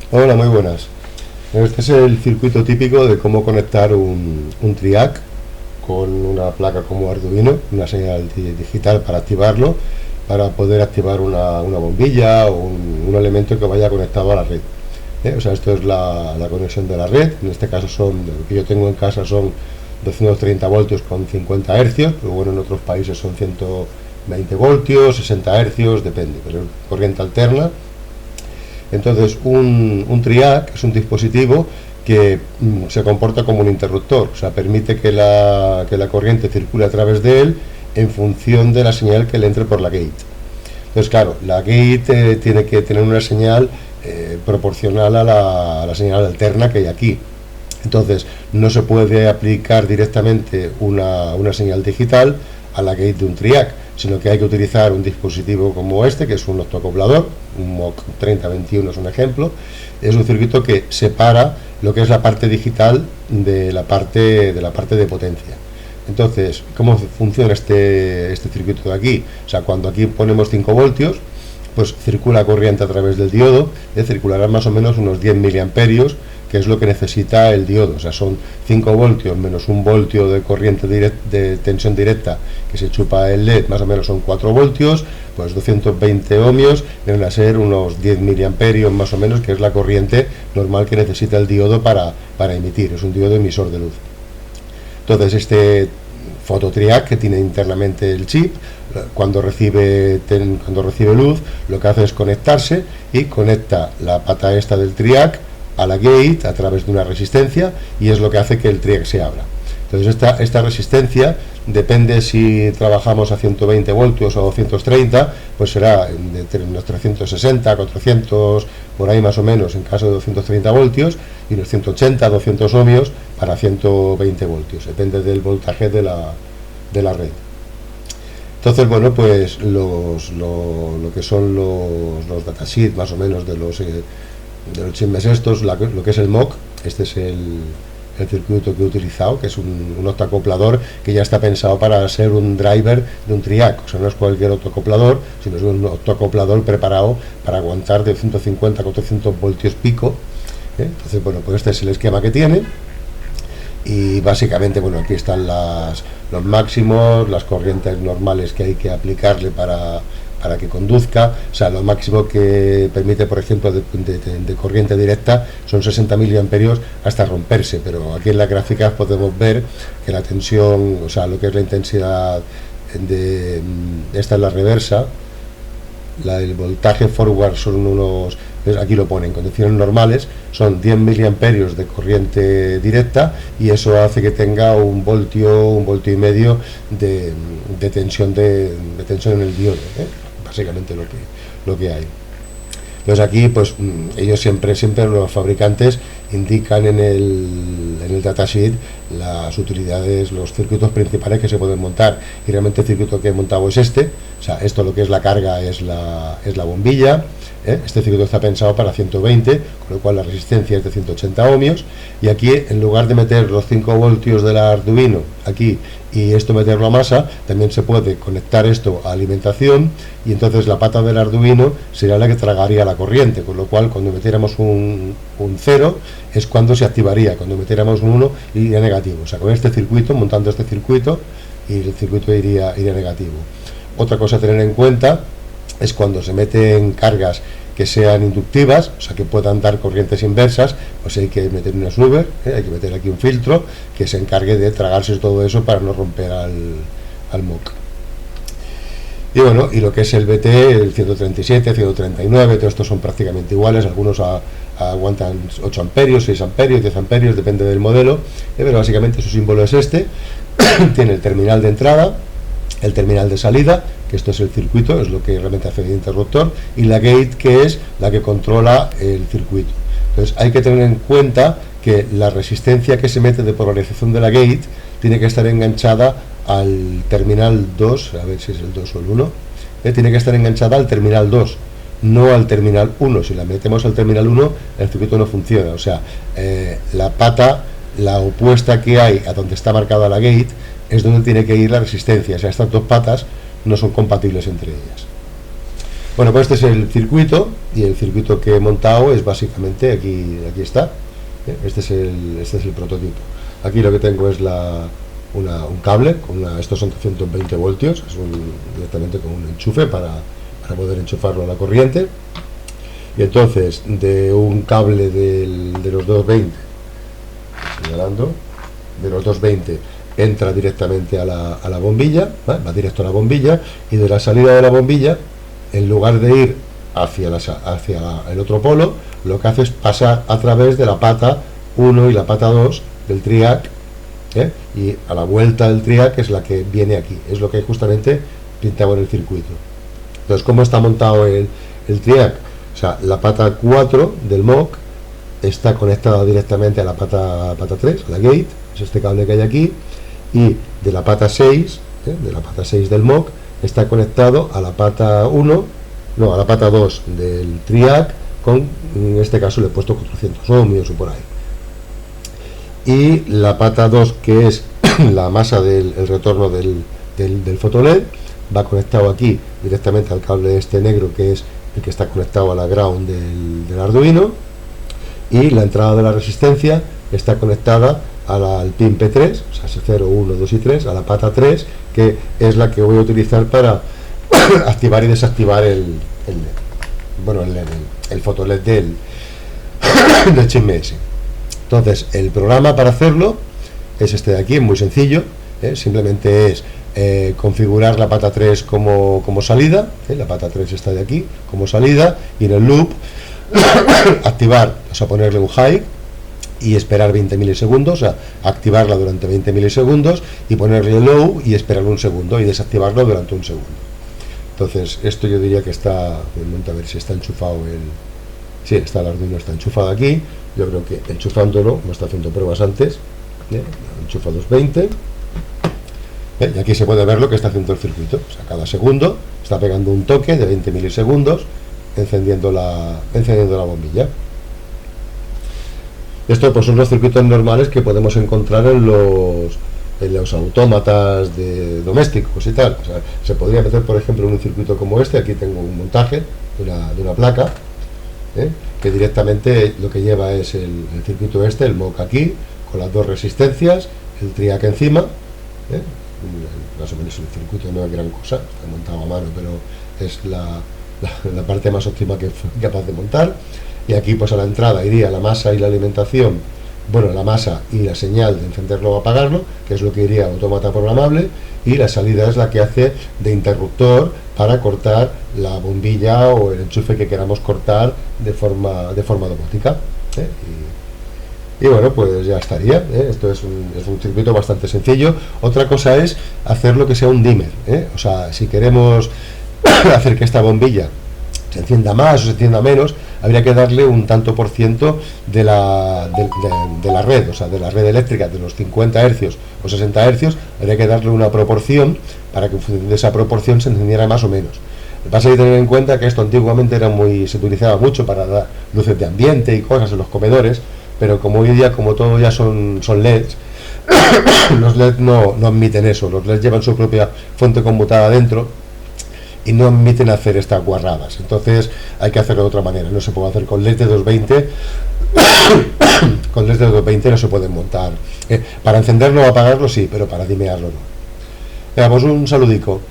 Hola, muy buenas. Este es el circuito típico de cómo conectar un TRIAC con una placa como Arduino, una señal digital para activarlo, para poder activar una bombilla o un elemento que vaya conectado a la red. O sea, esto es la conexión de la red. En este caso lo que yo tengo en casa son 230 voltios con 50 hercios, pero bueno, en otros países son 120 voltios, 60 hercios, depende, pero es corriente alterna. Entonces, un TRIAC es un dispositivo que se comporta como un interruptor, o sea, permite que la corriente circule a través de él en función de la señal que le entre por la gate. Entonces, claro, la gate tiene que tener una señal proporcional a la señal alterna que hay aquí. Entonces, no se puede aplicar directamente una señal digital a la gate de un TRIAC, sino que hay que utilizar un dispositivo como este, que es un optocoplador, un MOC 3021 es un ejemplo. Es un circuito que separa lo que es la parte digital de la parte de potencia. Entonces, ¿cómo funciona este circuito de aquí? O sea, cuando aquí ponemos 5 voltios, pues circula corriente a través del diodo, circulará más o menos unos 10 miliamperios, que es lo que necesita el diodo. O sea, son 5 voltios menos 1 voltio de corriente de tensión directa que se chupa el LED, más o menos son 4 voltios, pues 220 ohmios deben a ser unos 10 miliamperios más o menos, que es la corriente normal que necesita el diodo para emitir. Es un diodo emisor de luz. Entonces, este fototriac que tiene internamente el chip, cuando recibe luz, lo que hace es conectarse y conecta la pata esta del triac a la gate a través de una resistencia, y es lo que hace que el triac se abra. Entonces esta resistencia depende si trabajamos a 120 voltios o 230, pues será de unos 360, 400, por ahí más o menos en caso de 230 voltios, y unos 180, 200 ohmios para 120 voltios, depende del voltaje de la red. Entonces, bueno, pues lo que son los datasheets más o menos de los chismes estos, lo que es el MOC, este es el circuito que he utilizado, que es un octacoplador que ya está pensado para ser un driver de un TRIAC. O sea, no es cualquier octacoplador, sino es un octacoplador preparado para aguantar de 150 a 400 voltios pico. Entonces, bueno, pues este es el esquema que tiene. Y básicamente, bueno, aquí están los máximos, las corrientes normales que hay que aplicarle para que conduzca. O sea, lo máximo que permite, por ejemplo, de corriente directa son 60 miliamperios hasta romperse, pero aquí en las gráficas podemos ver que la tensión, o sea, lo que es la intensidad esta es la reversa, el voltaje forward son unos, aquí lo ponen, en condiciones normales son 10 miliamperios de corriente directa, y eso hace que tenga un voltio y medio de tensión en el diodo, básicamente lo que hay. Entonces aquí, pues ellos siempre los fabricantes indican en el datasheet las utilidades, los circuitos principales que se pueden montar, y realmente el circuito que he montado es este. O sea, esto, lo que es la carga, es la bombilla. Este circuito está pensado para 120, con lo cual la resistencia es de 180 ohmios, y aquí, en lugar de meter los 5 voltios del Arduino aquí y esto meterlo a masa, también se puede conectar esto a alimentación, y entonces la pata del Arduino sería la que tragaría la corriente, con lo cual cuando metiéramos un 0 es cuando se activaría, cuando metiéramos un 1 iría negativo. O sea, con este circuito, montando este circuito, y el circuito iría negativo. Otra cosa a tener en cuenta es cuando se meten cargas que sean inductivas, o sea, que puedan dar corrientes inversas, pues hay que meter una snubber, hay que meter aquí un filtro que se encargue de tragarse todo eso para no romper al MOC. Y bueno, y lo que es el BT, el 137, 139, todos estos son prácticamente iguales, algunos aguantan 8 amperios, 6 amperios, 10 amperios, depende del modelo, pero básicamente su símbolo es este. Tiene el terminal de entrada, el terminal de salida, que esto es el circuito, es lo que realmente hace el interruptor, y la gate, que es la que controla el circuito. Entonces hay que tener en cuenta que la resistencia que se mete de polarización de la gate tiene que estar enganchada al terminal 2, a ver si es el 2 o el 1, tiene que estar enganchada al terminal 2, no al terminal 1. Si la metemos al terminal 1, el circuito no funciona. O sea, la pata, la opuesta que hay a donde está marcada la gate, es donde tiene que ir la resistencia. O sea, estas dos patas no son compatibles entre ellas. Bueno, pues este es el circuito, y el circuito que he montado es básicamente, aquí está, este es el prototipo. Aquí lo que tengo es un cable, estos son 220 voltios, es directamente con un enchufe para poder enchufarlo a la corriente. Y entonces de un cable de los 220, señalando, de los 220 entra directamente a la bombilla, ¿vale? Va directo a la bombilla, y de la salida de la bombilla, en lugar de ir hacia el otro polo, lo que hace es pasar a través de la pata 1 y la pata 2 del triac, y a la vuelta del triac es la que viene aquí, es lo que justamente pintaba en el circuito. Entonces, ¿cómo está montado el triac? O sea, la pata 4 del MOC está conectada directamente a la pata 3, a la gate, es este cable que hay aquí, y de la pata 6, de la pata 6 del MOC, está conectado a la pata 1, no, a la pata 2 del triac, en este caso le he puesto 400 ohmios o por ahí. Y la pata 2, que es la masa del retorno del fotoled, va conectado aquí directamente al cable este negro, que es el que está conectado a la ground del Arduino, y la entrada de la resistencia está conectada al pin P3, o sea, 0, 1, 2 y 3, a la pata 3, que es la que voy a utilizar para activar y desactivar el fotoled del ChipMS. Entonces, el programa para hacerlo es este de aquí, es muy sencillo, simplemente es configurar la pata 3 como salida, la pata 3 está de aquí como salida, y en el loop activar, o sea, ponerle un high y esperar 20 milisegundos, o sea, activarla durante 20 milisegundos y ponerle low y esperar un segundo y desactivarlo durante un segundo. Entonces, esto yo diría que está, a ver si está enchufado sí, está el Arduino, está enchufado aquí. Yo creo que enchufándolo, me está haciendo pruebas antes, enchufa 220, y aquí se puede ver lo que está haciendo el circuito, o sea, cada segundo está pegando un toque de 20 milisegundos encendiendo la bombilla. Esto pues son los circuitos normales que podemos encontrar en los autómatas domésticos y tal. O sea, se podría meter, por ejemplo, en un circuito como este. Aquí tengo un montaje de una placa, que directamente lo que lleva es el circuito el MOC aquí, con las dos resistencias, el triac encima, más o menos el circuito no es gran cosa, está montado a mano, pero es la parte más óptima que fue capaz de montar. Y aquí pues a la entrada iría la masa y la alimentación, bueno, la masa y la señal de encenderlo o apagarlo, que es lo que iría al autómata programable, y la salida es la que hace de interruptor para cortar la bombilla o el enchufe que queramos cortar de forma domótica. Y bueno, pues ya estaría. Esto es un circuito bastante sencillo. Otra cosa es hacer lo que sea un dimmer, o sea, si queremos hacer que esta bombilla se encienda más o se encienda menos, habría que darle un tanto por ciento de la red, o sea, de la red eléctrica, de los 50 hercios o 60 hercios, habría que darle una proporción para que en función de esa proporción se encendiera más o menos. Lo que pasa es que tener en cuenta que esto antiguamente se utilizaba mucho para dar luces de ambiente y cosas en los comedores, pero como hoy día, como todo ya son LEDs, los LEDs no admiten eso. Los LEDs llevan su propia fuente conmutada dentro y no admiten hacer estas guarradas. Entonces hay que hacerlo de otra manera. No se puede hacer con LEDs de 220. Con LEDs de 220 no se pueden montar. Para encenderlo o apagarlo sí, pero para dimearlo no. Veamos, un saludico.